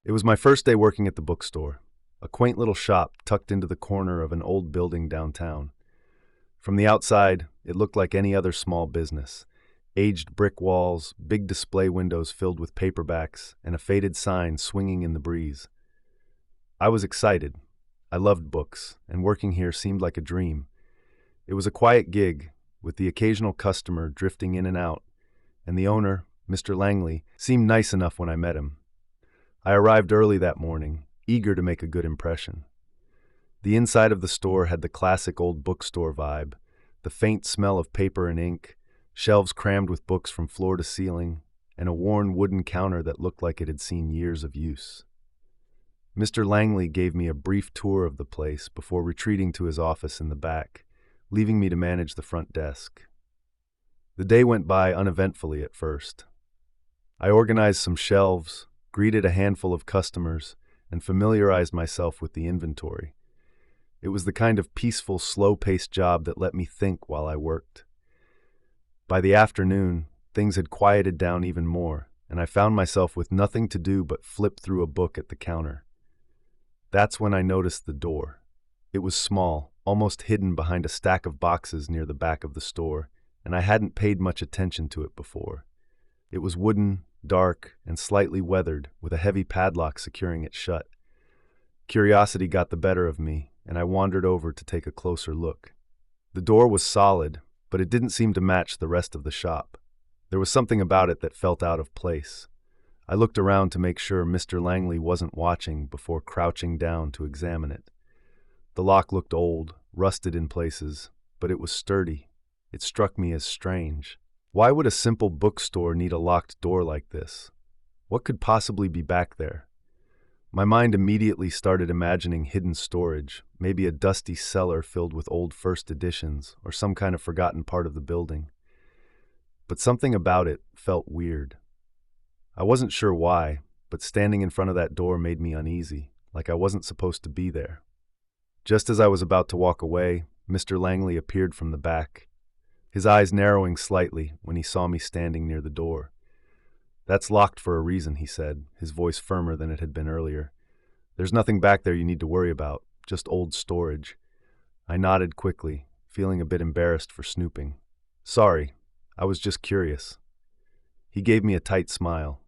It was my first day working at the bookstore, a quaint little shop tucked into the corner of an old building downtown. From the outside, it looked like any other small business. Aged brick walls, big display windows filled with paperbacks, and a faded sign swinging in the breeze. I was excited. I loved books, and working here seemed like a dream. It was a quiet gig, with the occasional customer drifting in and out, and the owner, Mr. Langley, seemed nice enough when I met him. I arrived early that morning, eager to make a good impression. The inside of the store had the classic old bookstore vibe, the faint smell of paper and ink, shelves crammed with books from floor to ceiling, and a worn wooden counter that looked like it had seen years of use. Mr. Langley gave me a brief tour of the place before retreating to his office in the back, leaving me to manage the front desk. The day went by uneventfully at first. I organized some shelves, greeted a handful of customers, and familiarized myself with the inventory. It was the kind of peaceful, slow-paced job that let me think while I worked. By the afternoon, things had quieted down even more, and I found myself with nothing to do but flip through a book at the counter. That's when I noticed the door. It was small, almost hidden behind a stack of boxes near the back of the store, and I hadn't paid much attention to it before. It was wooden, dark, and slightly weathered, with a heavy padlock securing it shut. Curiosity got the better of me, and I wandered over to take a closer look. The door was solid, but it didn't seem to match the rest of the shop. There was something about it that felt out of place. I looked around to make sure Mr. Langley wasn't watching before crouching down to examine it. The lock looked old, rusted in places, but it was sturdy. It struck me as strange. Why would a simple bookstore need a locked door like this? What could possibly be back there? My mind immediately started imagining hidden storage, maybe a dusty cellar filled with old first editions or some kind of forgotten part of the building. But something about it felt weird. I wasn't sure why, but standing in front of that door made me uneasy, like I wasn't supposed to be there. Just as I was about to walk away, Mr. Langley appeared from the back, his eyes narrowing slightly when he saw me standing near the door. "That's locked for a reason," he said, his voice firmer than it had been earlier. "There's nothing back there you need to worry about, just old storage." I nodded quickly, feeling a bit embarrassed for snooping. "Sorry, I was just curious." He gave me a tight smile.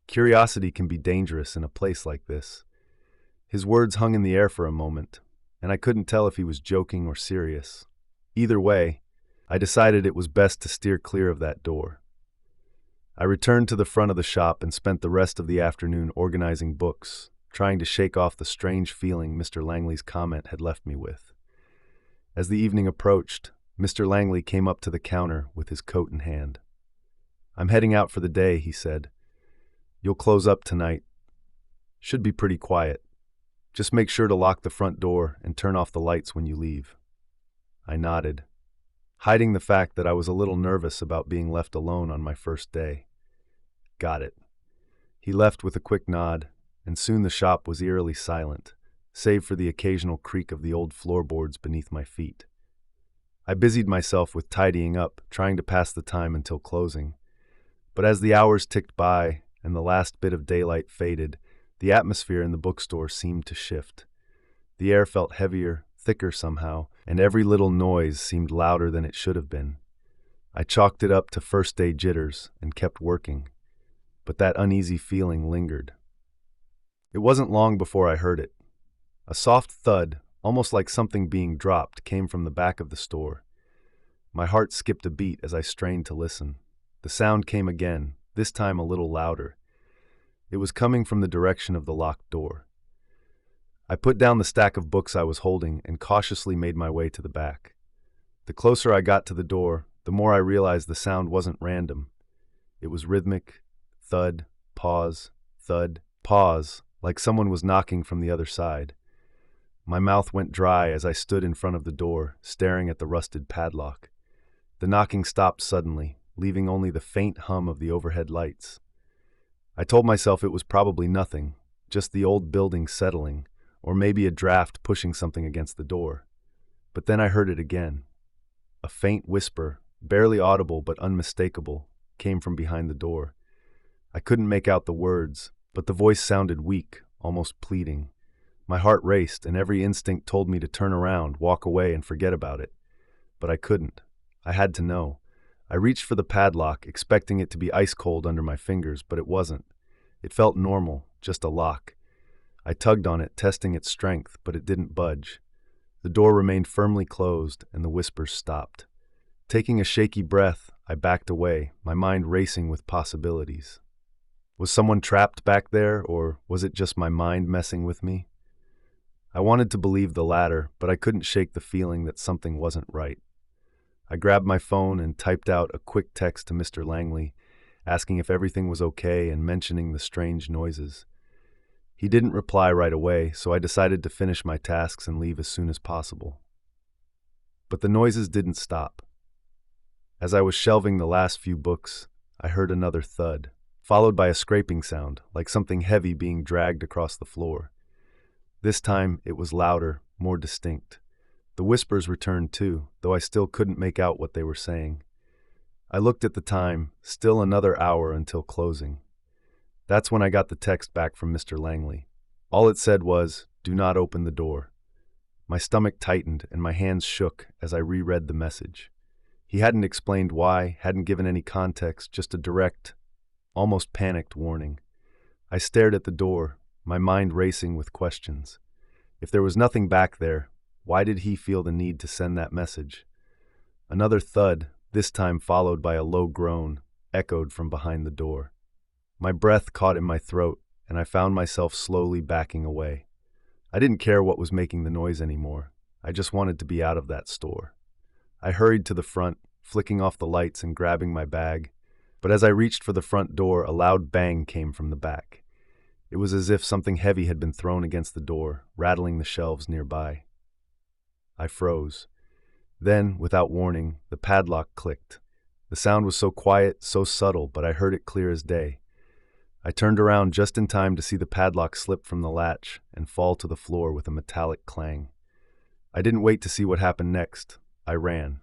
Curiosity can be dangerous in a place like this. His words hung in the air for a moment, and I couldn't tell if he was joking or serious. Either way, I decided it was best to steer clear of that door. I returned to the front of the shop and spent the rest of the afternoon organizing books, trying to shake off the strange feeling Mr. Langley's comment had left me with. As the evening approached, Mr. Langley came up to the counter with his coat in hand. "I'm heading out for the day," he said. "You'll close up tonight. Should be pretty quiet. Just make sure to lock the front door and turn off the lights when you leave." I nodded, hiding the fact that I was a little nervous about being left alone on my first day. "Got it." He left with a quick nod, and soon the shop was eerily silent, save for the occasional creak of the old floorboards beneath my feet. I busied myself with tidying up, trying to pass the time until closing. But as the hours ticked by and the last bit of daylight faded, the atmosphere in the bookstore seemed to shift. The air felt heavier, thicker somehow, and every little noise seemed louder than it should have been. I chalked it up to first-day jitters and kept working, but that uneasy feeling lingered. It wasn't long before I heard it. A soft thud, almost like something being dropped, came from the back of the store. My heart skipped a beat as I strained to listen. The sound came again, this time a little louder. It was coming from the direction of the locked door. I put down the stack of books I was holding and cautiously made my way to the back. The closer I got to the door, the more I realized the sound wasn't random. It was rhythmic, thud, pause, like someone was knocking from the other side. My mouth went dry as I stood in front of the door, staring at the rusted padlock. The knocking stopped suddenly, leaving only the faint hum of the overhead lights. I told myself it was probably nothing, just the old building settling, or maybe a draft pushing something against the door. But then I heard it again. A faint whisper, barely audible but unmistakable, came from behind the door. I couldn't make out the words, But the voice sounded weak, almost pleading. My heart raced, and every instinct told me to turn around, walk away, and forget about it. But I couldn't. I had to know. I reached for the padlock, expecting it to be ice cold under my fingers, but it wasn't. It felt normal, just a lock. I tugged on it, testing its strength, but it didn't budge. The door remained firmly closed, and the whispers stopped. Taking a shaky breath, I backed away, my mind racing with possibilities. Was someone trapped back there, or was it just my mind messing with me? I wanted to believe the latter, but I couldn't shake the feeling that something wasn't right. I grabbed my phone and typed out a quick text to Mr. Langley, asking if everything was okay and mentioning the strange noises. He didn't reply right away, so I decided to finish my tasks and leave as soon as possible. But the noises didn't stop. As I was shelving the last few books, I heard another thud, followed by a scraping sound, like something heavy being dragged across the floor. This time, it was louder, more distinct. The whispers returned too, though I still couldn't make out what they were saying. I looked at the time, still another hour until closing. That's when I got the text back from Mr. Langley. All it said was, "Do not open the door." My stomach tightened and my hands shook as I reread the message. He hadn't explained why, hadn't given any context, just a direct, almost panicked warning. I stared at the door, my mind racing with questions. If there was nothing back there, why did he feel the need to send that message? Another thud, this time followed by a low groan, echoed from behind the door. My breath caught in my throat, and I found myself slowly backing away. I didn't care what was making the noise anymore. I just wanted to be out of that store. I hurried to the front, flicking off the lights and grabbing my bag. But as I reached for the front door, a loud bang came from the back. It was as if something heavy had been thrown against the door, rattling the shelves nearby. I froze. Then, without warning, the padlock clicked. The sound was so quiet, so subtle, but I heard it clear as day. I turned around just in time to see the padlock slip from the latch and fall to the floor with a metallic clang. I didn't wait to see what happened next. I ran.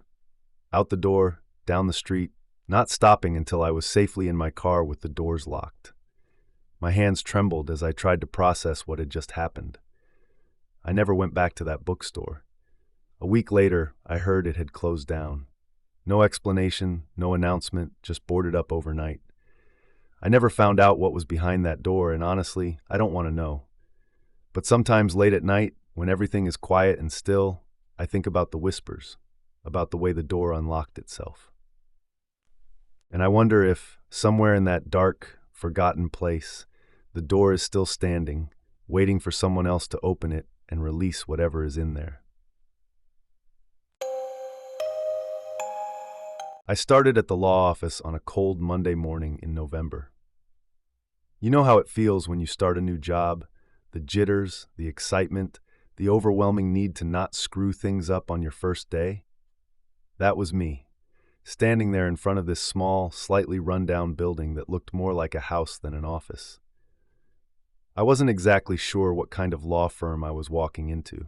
Out the door, down the street, not stopping until I was safely in my car with the doors locked. My hands trembled as I tried to process what had just happened. I never went back to that bookstore. A week later, I heard it had closed down. No explanation, no announcement, just boarded up overnight. I never found out what was behind that door, and honestly, I don't want to know. But sometimes late at night, when everything is quiet and still, I think about the whispers, about the way the door unlocked itself. And I wonder if, somewhere in that dark, forgotten place, the door is still standing, waiting for someone else to open it and release whatever is in there. I started at the law office on a cold Monday morning in November. You know how it feels when you start a new job, the jitters, the excitement, the overwhelming need to not screw things up on your first day? That was me, standing there in front of this small, slightly run-down building that looked more like a house than an office. I wasn't exactly sure what kind of law firm I was walking into.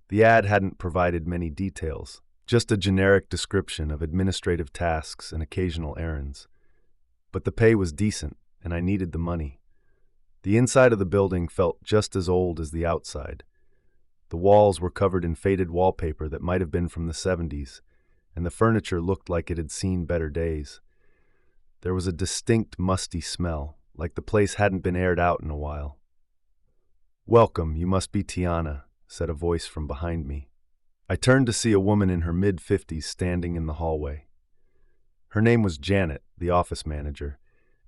The ad hadn't provided many details, just a generic description of administrative tasks and occasional errands. But the pay was decent, and I needed the money. The inside of the building felt just as old as the outside. The walls were covered in faded wallpaper that might have been from the 70s, and the furniture looked like it had seen better days. There was a distinct musty smell, like the place hadn't been aired out in a while. "Welcome, you must be Tiana," said a voice from behind me. I turned to see a woman in her mid-50s standing in the hallway. Her name was Janet, the office manager,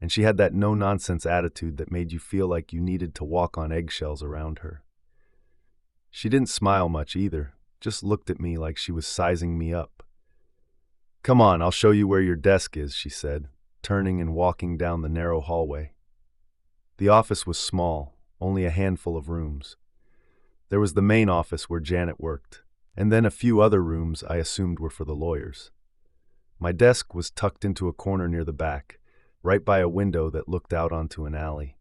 and she had that no-nonsense attitude that made you feel like you needed to walk on eggshells around her. She didn't smile much either, just looked at me like she was sizing me up. "Come on, I'll show you where your desk is," she said, turning and walking down the narrow hallway. The office was small, only a handful of rooms. There was the main office where Janet worked, and then a few other rooms I assumed were for the lawyers. My desk was tucked into a corner near the back, right by a window that looked out onto an alley.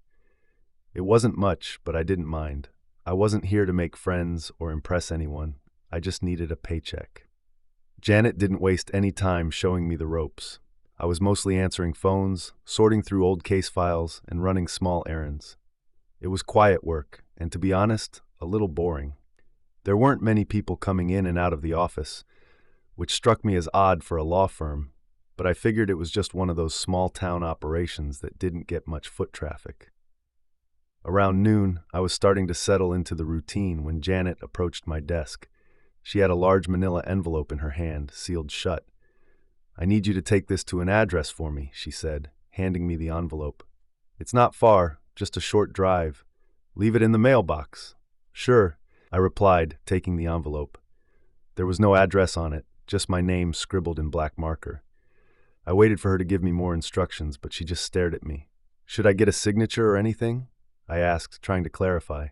It wasn't much, but I didn't mind. I wasn't here to make friends or impress anyone. I just needed a paycheck. Janet didn't waste any time showing me the ropes. I was mostly answering phones, sorting through old case files, and running small errands. It was quiet work, and to be honest, a little boring. There weren't many people coming in and out of the office, which struck me as odd for a law firm, but I figured it was just one of those small-town operations that didn't get much foot traffic. Around noon, I was starting to settle into the routine when Janet approached my desk. She had a large manila envelope in her hand, sealed shut. "I need you to take this to an address for me," she said, handing me the envelope. "It's not far, just a short drive. Leave it in the mailbox." "Sure," I replied, taking the envelope. There was no address on it, just my name scribbled in black marker. I waited for her to give me more instructions, but she just stared at me. "Should I get a signature or anything?" I asked, trying to clarify.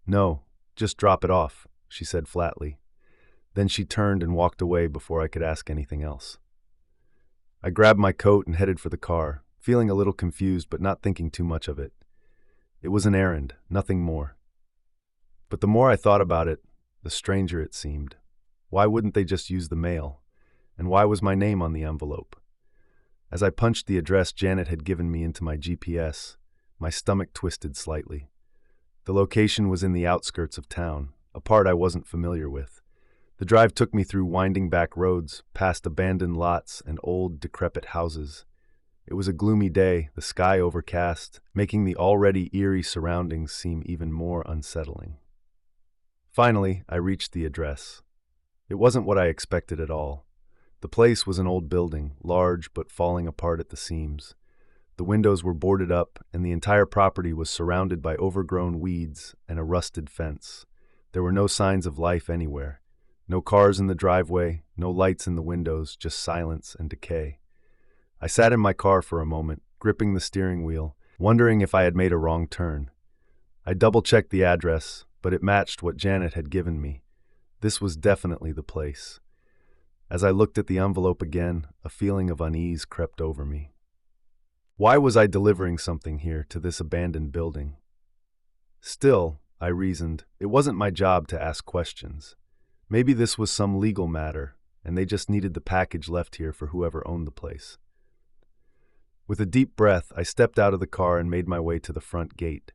"No, just drop it off," she said flatly. Then she turned and walked away before I could ask anything else. I grabbed my coat and headed for the car, feeling a little confused but not thinking too much of it. It was an errand, nothing more. But the more I thought about it, the stranger it seemed. Why wouldn't they just use the mail? And why was my name on the envelope? As I punched the address Janet had given me into my GPS, my stomach twisted slightly. The location was in the outskirts of town, a part I wasn't familiar with. The drive took me through winding back roads, past abandoned lots and old, decrepit houses. It was a gloomy day, the sky overcast, making the already eerie surroundings seem even more unsettling. Finally, I reached the address. It wasn't what I expected at all. The place was an old building, large but falling apart at the seams. The windows were boarded up, and the entire property was surrounded by overgrown weeds and a rusted fence. There were no signs of life anywhere. No cars in the driveway, no lights in the windows, just silence and decay. I sat in my car for a moment, gripping the steering wheel, wondering if I had made a wrong turn. I double-checked the address, but it matched what Janet had given me. This was definitely the place. As I looked at the envelope again, a feeling of unease crept over me. Why was I delivering something here to this abandoned building? Still, I reasoned, it wasn't my job to ask questions. Maybe this was some legal matter, and they just needed the package left here for whoever owned the place. With a deep breath, I stepped out of the car and made my way to the front gate.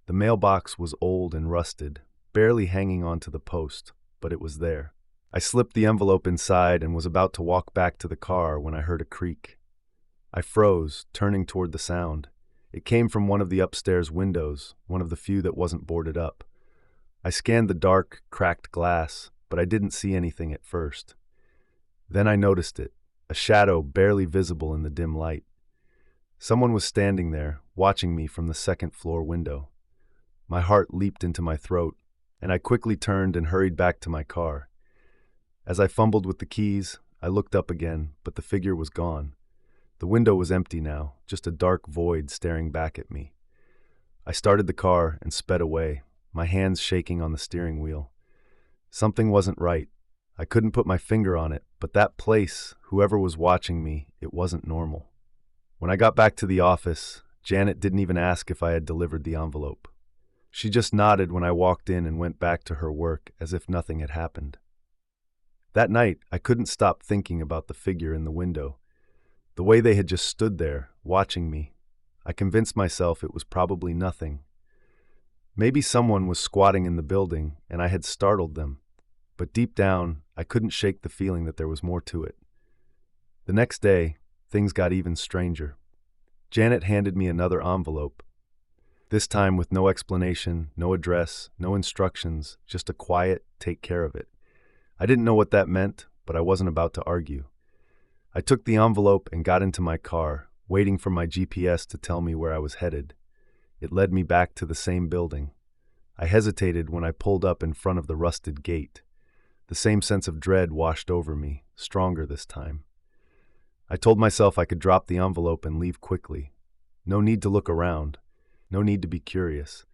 The mailbox was old and rusted, barely hanging onto the post, but it was there. I slipped the envelope inside and was about to walk back to the car when I heard a creak. I froze, turning toward the sound. It came from one of the upstairs windows, one of the few that wasn't boarded up. I scanned the dark, cracked glass, but I didn't see anything at first. Then I noticed it, a shadow barely visible in the dim light. Someone was standing there, watching me from the second-floor window. My heart leaped into my throat, and I quickly turned and hurried back to my car. As I fumbled with the keys, I looked up again, but the figure was gone. The window was empty now, just a dark void staring back at me. I started the car and sped away, my hands shaking on the steering wheel. Something wasn't right. I couldn't put my finger on it, but that place, whoever was watching me, it wasn't normal. When I got back to the office, Janet didn't even ask if I had delivered the envelope. She just nodded when I walked in and went back to her work as if nothing had happened. That night, I couldn't stop thinking about the figure in the window. The way they had just stood there, watching me. I convinced myself it was probably nothing. Maybe someone was squatting in the building and I had startled them, but deep down, I couldn't shake the feeling that there was more to it. The next day, things got even stranger. Janet handed me another envelope, this time with no explanation, no address, no instructions, just a quiet, take care of it. I didn't know what that meant, but I wasn't about to argue. I took the envelope and got into my car, waiting for my GPS to tell me where I was headed. It led me back to the same building. I hesitated when I pulled up in front of the rusted gate. The same sense of dread washed over me, stronger this time. I told myself I could drop the envelope and leave quickly. No need to look around. No need to be curious.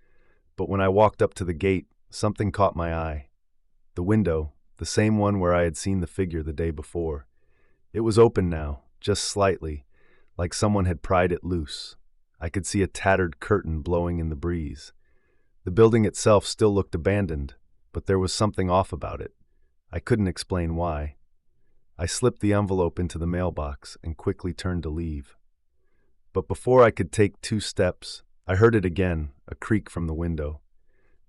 But when I walked up to the gate, something caught my eye. The window, the same one where I had seen the figure the day before. It was open now, just slightly, like someone had pried it loose. I could see a tattered curtain blowing in the breeze. The building itself still looked abandoned, but there was something off about it. I couldn't explain why. I slipped the envelope into the mailbox and quickly turned to leave. But before I could take 2 steps, I heard it again, a creak from the window.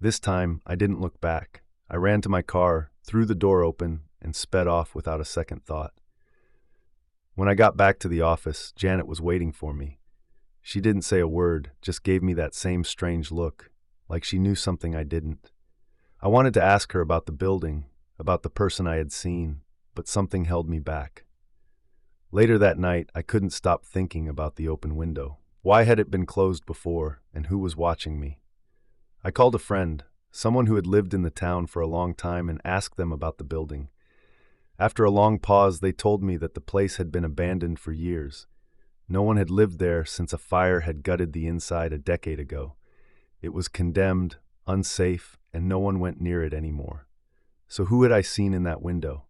This time, I didn't look back. I ran to my car, threw the door open, and sped off without a second thought. When I got back to the office, Janet was waiting for me. She didn't say a word, just gave me that same strange look, like she knew something I didn't. I wanted to ask her about the building, about the person I had seen, but something held me back. Later that night, I couldn't stop thinking about the open window. Why had it been closed before, and who was watching me? I called a friend, someone who had lived in the town for a long time, and asked them about the building. After a long pause, they told me that the place had been abandoned for years. No one had lived there since a fire had gutted the inside a decade ago. It was condemned, unsafe, and no one went near it anymore. So who had I seen in that window?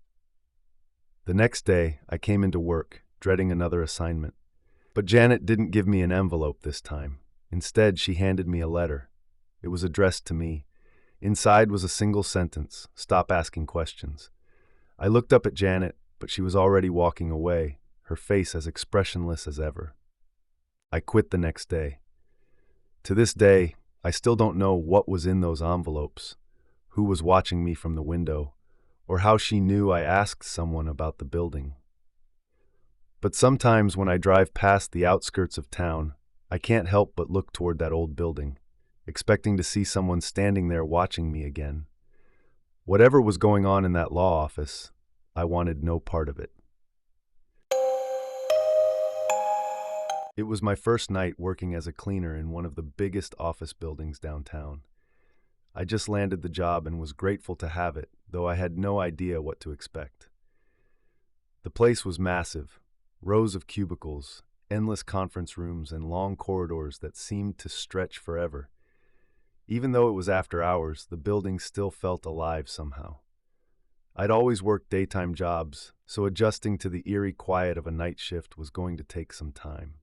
The next day, I came into work, dreading another assignment. But Janet didn't give me an envelope this time. Instead, she handed me a letter. It was addressed to me. Inside was a single sentence: "Stop asking questions." I looked up at Janet, but she was already walking away, her face as expressionless as ever. I quit the next day. To this day, I still don't know what was in those envelopes, who was watching me from the window, or how she knew I asked someone about the building. But sometimes when I drive past the outskirts of town, I can't help but look toward that old building, expecting to see someone standing there watching me again. Whatever was going on in that law office, I wanted no part of it. It was my first night working as a cleaner in one of the biggest office buildings downtown. I just landed the job and was grateful to have it, though I had no idea what to expect. The place was massive, rows of cubicles, endless conference rooms, and long corridors that seemed to stretch forever. Even though it was after hours, the building still felt alive somehow. I'd always worked daytime jobs, so adjusting to the eerie quiet of a night shift was going to take some time.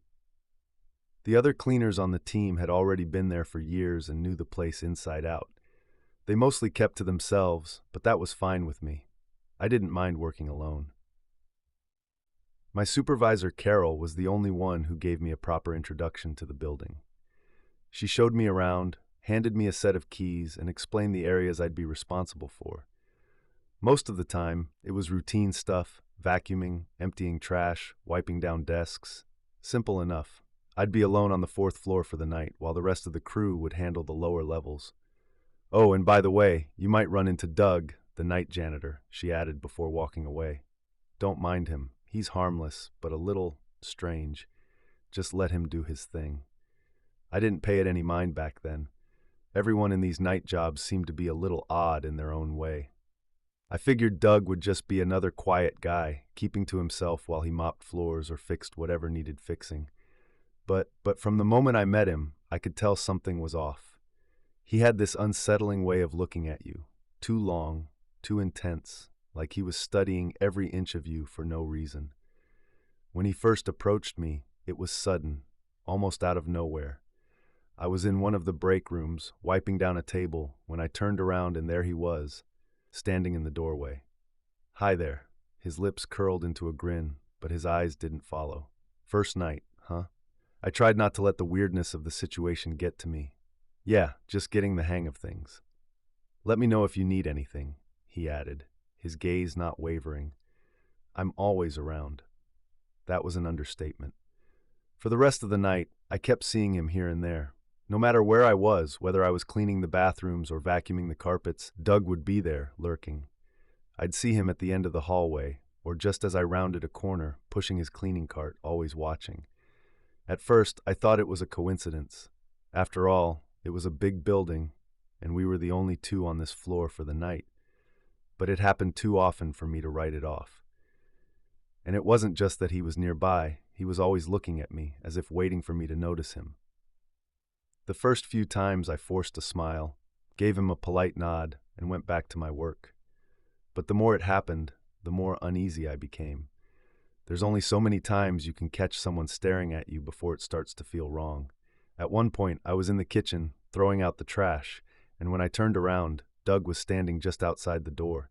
The other cleaners on the team had already been there for years and knew the place inside out. They mostly kept to themselves, but that was fine with me. I didn't mind working alone. My supervisor, Carol, was the only one who gave me a proper introduction to the building. She showed me around, handed me a set of keys, and explained the areas I'd be responsible for. Most of the time, it was routine stuff: vacuuming, emptying trash, wiping down desks. Simple enough. I'd be alone on the 4th floor for the night, while the rest of the crew would handle the lower levels. "Oh, and by the way, you might run into Doug, the night janitor," she added before walking away. "Don't mind him. He's harmless, but a little strange. Just let him do his thing." I didn't pay it any mind back then. Everyone in these night jobs seemed to be a little odd in their own way. I figured Doug would just be another quiet guy, keeping to himself while he mopped floors or fixed whatever needed fixing. But from the moment I met him, I could tell something was off. He had this unsettling way of looking at you, too long, too intense, like he was studying every inch of you for no reason. When he first approached me, it was sudden, almost out of nowhere. I was in one of the break rooms, wiping down a table, when I turned around and there he was, standing in the doorway. "Hi there." His lips curled into a grin, but his eyes didn't follow. "First night, huh?" I tried not to let the weirdness of the situation get to me. "Yeah, just getting the hang of things." "Let me know if you need anything," he added, his gaze not wavering. "I'm always around." That was an understatement. For the rest of the night, I kept seeing him here and there. No matter where I was, whether I was cleaning the bathrooms or vacuuming the carpets, Doug would be there, lurking. I'd see him at the end of the hallway, or just as I rounded a corner, pushing his cleaning cart, always watching. At first, I thought it was a coincidence. After all, it was a big building, and we were the only two on this floor for the night. But it happened too often for me to write it off. And it wasn't just that he was nearby, he was always looking at me, as if waiting for me to notice him. The first few times I forced a smile, gave him a polite nod, and went back to my work. But the more it happened, the more uneasy I became. There's only so many times you can catch someone staring at you before it starts to feel wrong. At one point, I was in the kitchen, throwing out the trash, and when I turned around, Doug was standing just outside the door.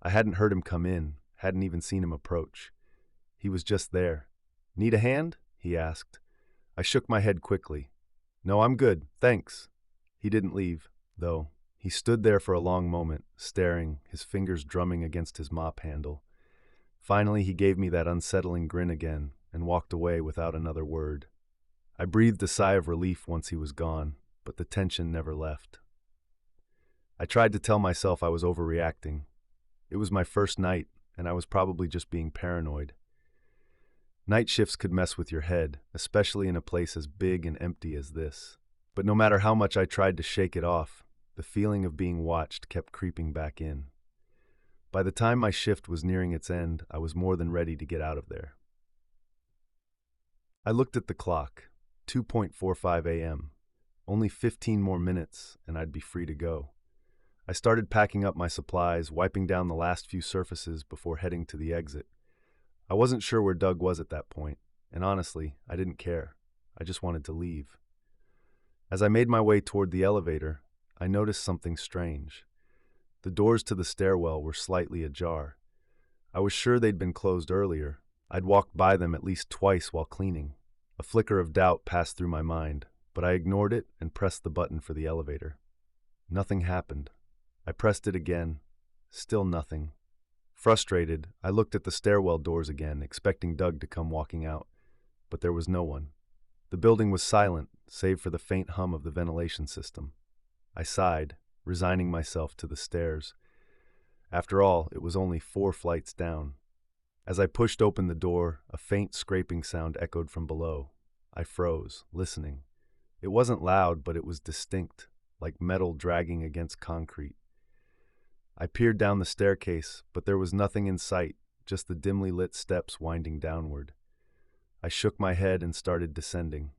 I hadn't heard him come in, hadn't even seen him approach. He was just there. "Need a hand?" he asked. I shook my head quickly. "No, I'm good, thanks." He didn't leave, though. He stood there for a long moment, staring, his fingers drumming against his mop handle. Finally, he gave me that unsettling grin again and walked away without another word. I breathed a sigh of relief once he was gone, but the tension never left. I tried to tell myself I was overreacting. It was my first night, and I was probably just being paranoid. Night shifts could mess with your head, especially in a place as big and empty as this. But no matter how much I tried to shake it off, the feeling of being watched kept creeping back in. By the time my shift was nearing its end, I was more than ready to get out of there. I looked at the clock, 2:45 a.m. Only 15 more minutes, and I'd be free to go. I started packing up my supplies, wiping down the last few surfaces before heading to the exit. I wasn't sure where Doug was at that point, and honestly, I didn't care. I just wanted to leave. As I made my way toward the elevator, I noticed something strange. The doors to the stairwell were slightly ajar. I was sure they'd been closed earlier. I'd walked by them at least twice while cleaning. A flicker of doubt passed through my mind, but I ignored it and pressed the button for the elevator. Nothing happened. I pressed it again. Still nothing. Frustrated, I looked at the stairwell doors again, expecting Doug to come walking out, but there was no one. The building was silent, save for the faint hum of the ventilation system. I sighed, resigning myself to the stairs. After all, it was only 4 flights down. As I pushed open the door, a faint scraping sound echoed from below. I froze, listening. It wasn't loud, but it was distinct, like metal dragging against concrete. I peered down the staircase, but there was nothing in sight, just the dimly lit steps winding downward. I shook my head and started descending.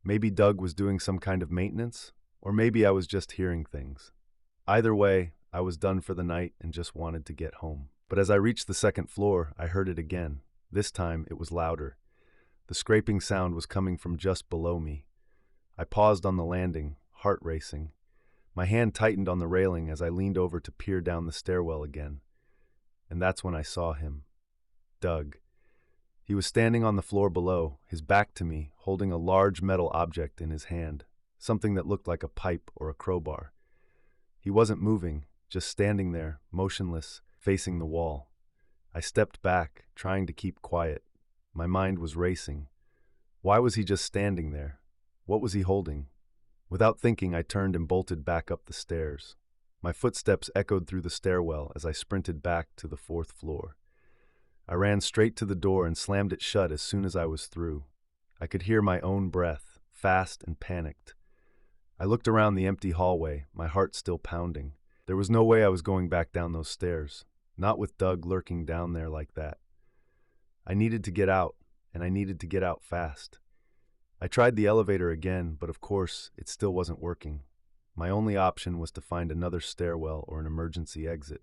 Maybe Doug was doing some kind of maintenance, or maybe I was just hearing things. Either way, I was done for the night and just wanted to get home. But as I reached the second floor, I heard it again. This time, it was louder. The scraping sound was coming from just below me. I paused on the landing, heart racing. My hand tightened on the railing as I leaned over to peer down the stairwell again. And that's when I saw him. Doug. He was standing on the floor below, his back to me, holding a large metal object in his hand, something that looked like a pipe or a crowbar. He wasn't moving, just standing there, motionless, facing the wall. I stepped back, trying to keep quiet. My mind was racing. Why was he just standing there? What was he holding? Without thinking, I turned and bolted back up the stairs. My footsteps echoed through the stairwell as I sprinted back to the 4th floor. I ran straight to the door and slammed it shut as soon as I was through. I could hear my own breath, fast and panicked. I looked around the empty hallway, my heart still pounding. There was no way I was going back down those stairs, not with Doug lurking down there like that. I needed to get out, and I needed to get out fast. I tried the elevator again, but of course, it still wasn't working. My only option was to find another stairwell or an emergency exit.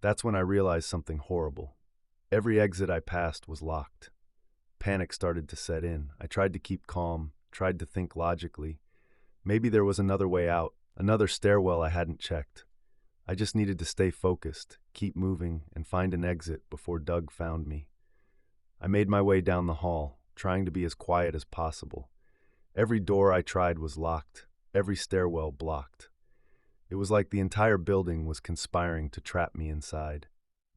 That's when I realized something horrible. Every exit I passed was locked. Panic started to set in. I tried to keep calm, tried to think logically. Maybe there was another way out, another stairwell I hadn't checked. I just needed to stay focused, keep moving, and find an exit before Doug found me. I made my way down the hall, trying to be as quiet as possible. Every door I tried was locked, every stairwell blocked. It was like the entire building was conspiring to trap me inside.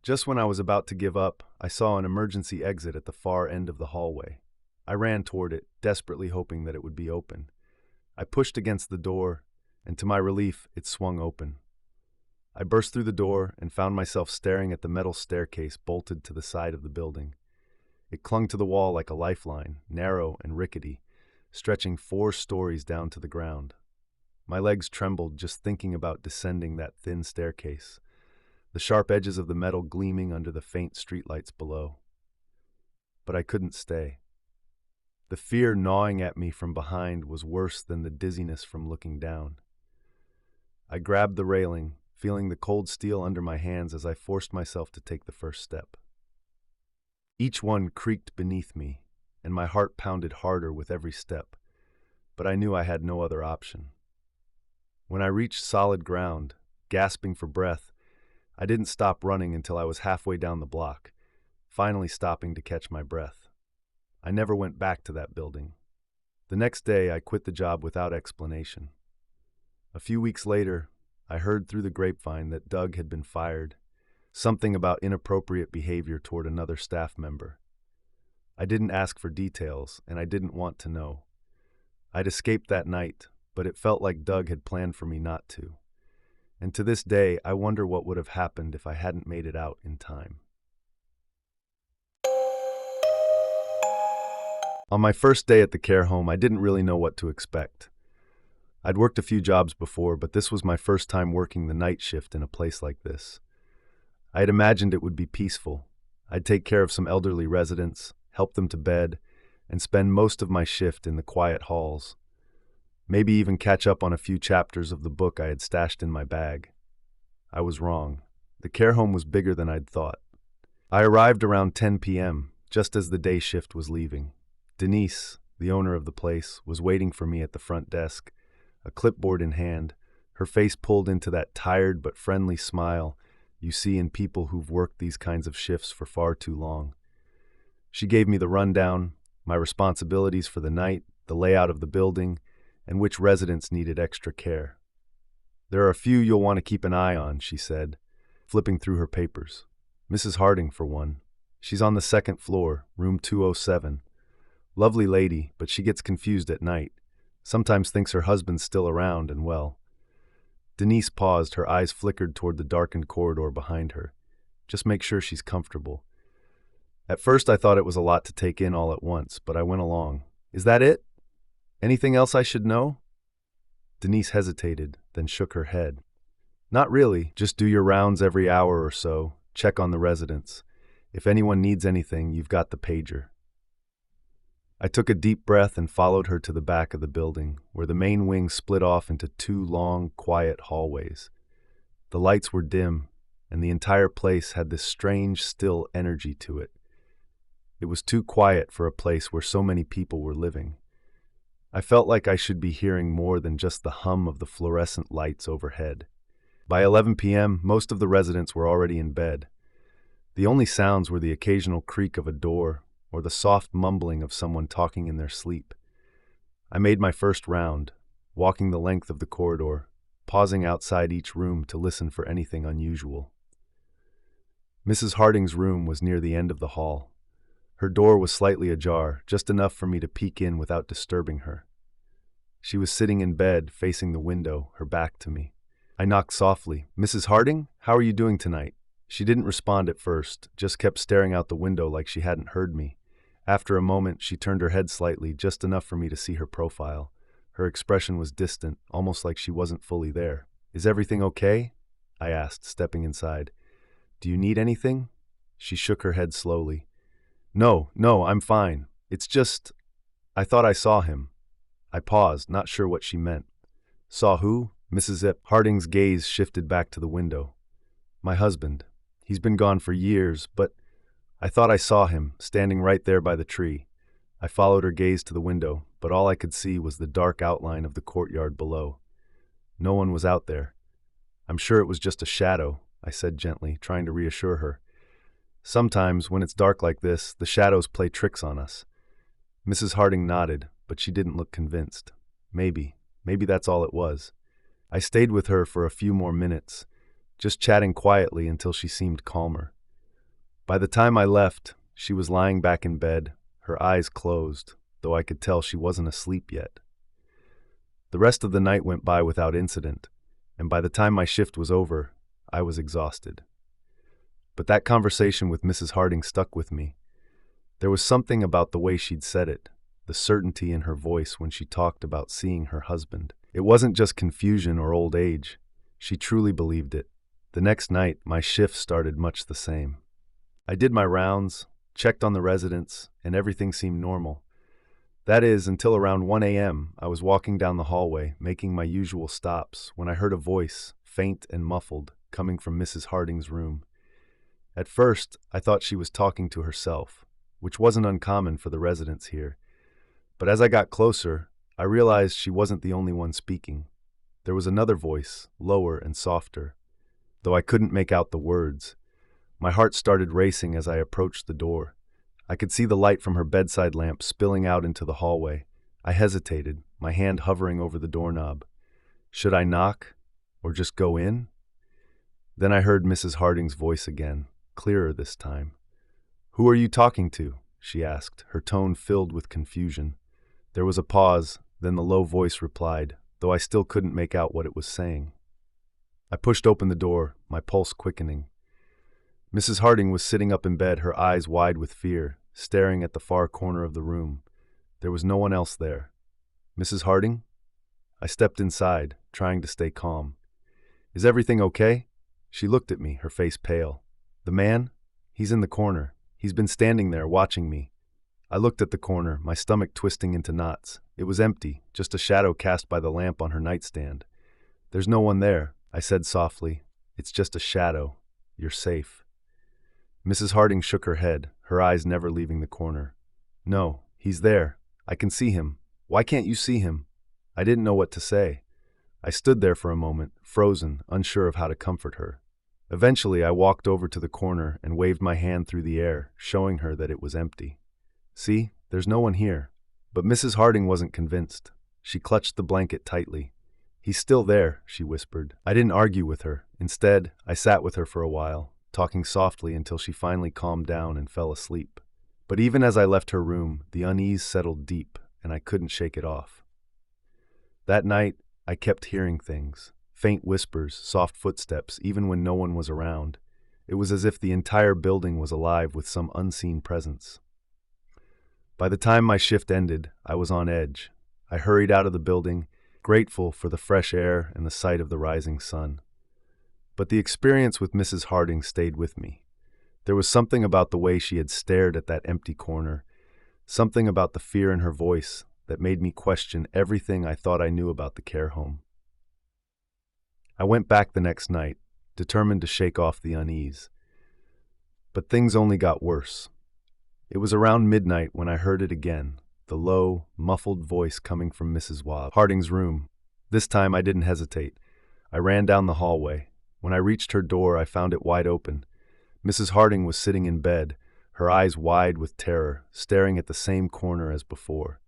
Just when I was about to give up, I saw an emergency exit at the far end of the hallway. I ran toward it, desperately hoping that it would be open. I pushed against the door, and to my relief, it swung open. I burst through the door and found myself staring at the metal staircase bolted to the side of the building. It clung to the wall like a lifeline, narrow and rickety, stretching 4 stories down to the ground. My legs trembled just thinking about descending that thin staircase, the sharp edges of the metal gleaming under the faint streetlights below. But I couldn't stay. The fear gnawing at me from behind was worse than the dizziness from looking down. I grabbed the railing, feeling the cold steel under my hands as I forced myself to take the first step. Each one creaked beneath me, and my heart pounded harder with every step, but I knew I had no other option. When I reached solid ground, gasping for breath, I didn't stop running until I was halfway down the block, finally stopping to catch my breath. I never went back to that building. The next day, I quit the job without explanation. A few weeks later, I heard through the grapevine that Doug had been fired, something about inappropriate behavior toward another staff member. I didn't ask for details, and I didn't want to know. I'd escaped that night, but it felt like Doug had planned for me not to. And to this day, I wonder what would have happened if I hadn't made it out in time. On my first day at the care home, I didn't really know what to expect. I'd worked a few jobs before, but this was my first time working the night shift in a place like this. I had imagined it would be peaceful. I'd take care of some elderly residents, help them to bed, and spend most of my shift in the quiet halls. Maybe even catch up on a few chapters of the book I had stashed in my bag. I was wrong. The care home was bigger than I'd thought. I arrived around 10 p.m., just as the day shift was leaving. Denise, the owner of the place, was waiting for me at the front desk, a clipboard in hand, her face pulled into that tired but friendly smile you see in people who've worked these kinds of shifts for far too long. She gave me the rundown, my responsibilities for the night, the layout of the building, and which residents needed extra care. "There are a few you'll want to keep an eye on," she said, flipping through her papers. "Mrs. Harding, for one. She's on the second floor, room 207. Lovely lady, but she gets confused at night. Sometimes thinks her husband's still around and well." Denise paused, her eyes flickered toward the darkened corridor behind her. "Just make sure she's comfortable." At first I thought it was a lot to take in all at once, but I went along. "Is that it? Anything else I should know?" Denise hesitated, then shook her head. "Not really. Just do your rounds every hour or so. Check on the residents. If anyone needs anything, you've got the pager." I took a deep breath and followed her to the back of the building, where the main wing split off into two long, quiet hallways. The lights were dim, and the entire place had this strange, still energy to it. It was too quiet for a place where so many people were living. I felt like I should be hearing more than just the hum of the fluorescent lights overhead. By 11 p.m., most of the residents were already in bed. The only sounds were the occasional creak of a door or the soft mumbling of someone talking in their sleep. I made my first round, walking the length of the corridor, pausing outside each room to listen for anything unusual. Mrs. Harding's room was near the end of the hall. Her door was slightly ajar, just enough for me to peek in without disturbing her. She was sitting in bed, facing the window, her back to me. I knocked softly. "Mrs. Harding, how are you doing tonight?" She didn't respond at first, just kept staring out the window like she hadn't heard me. After a moment, she turned her head slightly, just enough for me to see her profile. Her expression was distant, almost like she wasn't fully there. "Is everything okay?" I asked, stepping inside. "Do you need anything?" She shook her head slowly. No, I'm fine. It's just, I thought I saw him." I paused, not sure what she meant. "Saw who?" Mrs. Harding's gaze shifted back to the window. "My husband. He's been gone for years, but I thought I saw him, standing right there by the tree." I followed her gaze to the window, but all I could see was the dark outline of the courtyard below. No one was out there. "I'm sure it was just a shadow," I said gently, trying to reassure her. "Sometimes, when it's dark like this, the shadows play tricks on us." Mrs. Harding nodded, but she didn't look convinced. Maybe that's all it was. I stayed with her for a few more minutes, just chatting quietly until she seemed calmer. By the time I left, she was lying back in bed, her eyes closed, though I could tell she wasn't asleep yet. The rest of the night went by without incident, and by the time my shift was over, I was exhausted. But that conversation with Mrs. Harding stuck with me. There was something about the way she'd said it, the certainty in her voice when she talked about seeing her husband. It wasn't just confusion or old age. She truly believed it. The next night, my shift started much the same. I did my rounds, checked on the residents, and everything seemed normal. That is, until around 1 a.m., I was walking down the hallway, making my usual stops, when I heard a voice, faint and muffled, coming from Mrs. Harding's room. At first, I thought she was talking to herself, which wasn't uncommon for the residents here. But as I got closer, I realized she wasn't the only one speaking. There was another voice, lower and softer. though I couldn't make out the words. My heart started racing as I approached the door. I could see the light from her bedside lamp spilling out into the hallway. I hesitated, my hand hovering over the doorknob. Should I knock, or just go in? Then I heard Mrs. Harding's voice again, clearer this time. "Who are you talking to?" she asked, her tone filled with confusion. There was a pause, then the low voice replied, though I still couldn't make out what it was saying. I pushed open the door, my pulse quickening. Mrs. Harding was sitting up in bed, her eyes wide with fear, staring at the far corner of the room. There was no one else there. "Mrs. Harding?" I stepped inside, trying to stay calm. "Is everything okay?" She looked at me, her face pale. "The man? He's in the corner. He's been standing there, watching me." I looked at the corner, my stomach twisting into knots. It was empty, just a shadow cast by the lamp on her nightstand. "There's no one there," I said softly. "It's just a shadow. You're safe." Mrs. Harding shook her head, her eyes never leaving the corner. "No, he's there. I can see him. Why can't you see him?" I didn't know what to say. I stood there for a moment, frozen, unsure of how to comfort her. Eventually, I walked over to the corner and waved my hand through the air, showing her that it was empty. "See, there's no one here." But Mrs. Harding wasn't convinced. She clutched the blanket tightly. "He's still there," she whispered. I didn't argue with her. Instead, I sat with her for a while, talking softly until she finally calmed down and fell asleep. But even as I left her room, the unease settled deep, and I couldn't shake it off. That night, I kept hearing things. Faint whispers, soft footsteps, even when no one was around. It was as if the entire building was alive with some unseen presence. By the time my shift ended, I was on edge. I hurried out of the building, grateful for the fresh air and the sight of the rising sun. But the experience with Mrs. Harding stayed with me. There was something about the way she had stared at that empty corner, something about the fear in her voice that made me question everything I thought I knew about the care home. I went back the next night, determined to shake off the unease. But things only got worse. It was around midnight when I heard it again, the low, muffled voice coming from Mrs. Harding's room. This time I didn't hesitate. I ran down the hallway. When I reached her door, I found it wide open. Mrs. Harding was sitting in bed, her eyes wide with terror, staring at the same corner as before.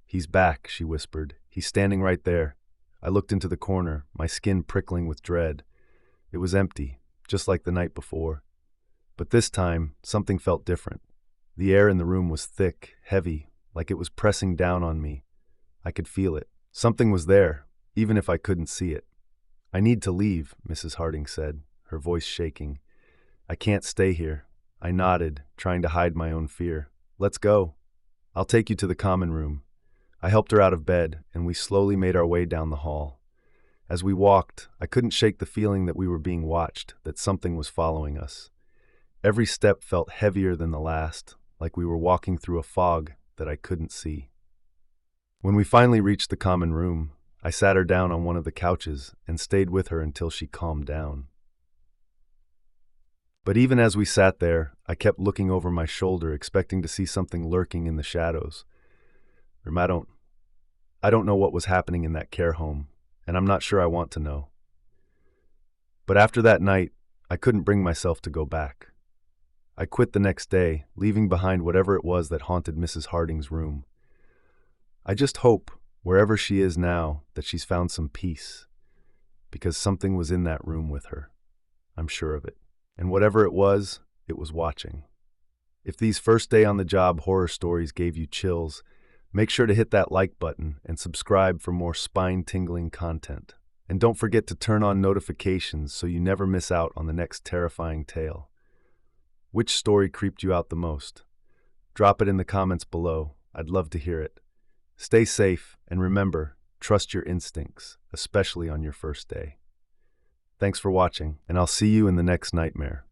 "He's back," she whispered. "He's standing right there." I looked into the corner, my skin prickling with dread. It was empty, just like the night before. But this time, something felt different. The air in the room was thick, heavy, like it was pressing down on me. I could feel it. Something was there, even if I couldn't see it. "I need to leave," Mrs. Harding said, her voice shaking. "I can't stay here." I nodded, trying to hide my own fear. "Let's go. I'll take you to the common room." I helped her out of bed, and we slowly made our way down the hall. As we walked, I couldn't shake the feeling that we were being watched, that something was following us. Every step felt heavier than the last, like we were walking through a fog that I couldn't see. When we finally reached the common room, I sat her down on one of the couches and stayed with her until she calmed down. But even as we sat there, I kept looking over my shoulder, expecting to see something lurking in the shadows. I don't know what was happening in that care home, and I'm not sure I want to know. But after that night, I couldn't bring myself to go back. I quit the next day, leaving behind whatever it was that haunted Mrs. Harding's room. I just hope, wherever she is now, that she's found some peace, because something was in that room with her. I'm sure of it. And whatever it was watching. If these first day on the job horror stories gave you chills, make sure to hit that like button and subscribe for more spine-tingling content. And don't forget to turn on notifications so you never miss out on the next terrifying tale. Which story creeped you out the most? Drop it in the comments below. I'd love to hear it. Stay safe, and remember, trust your instincts, especially on your first day. Thanks for watching, and I'll see you in the next nightmare.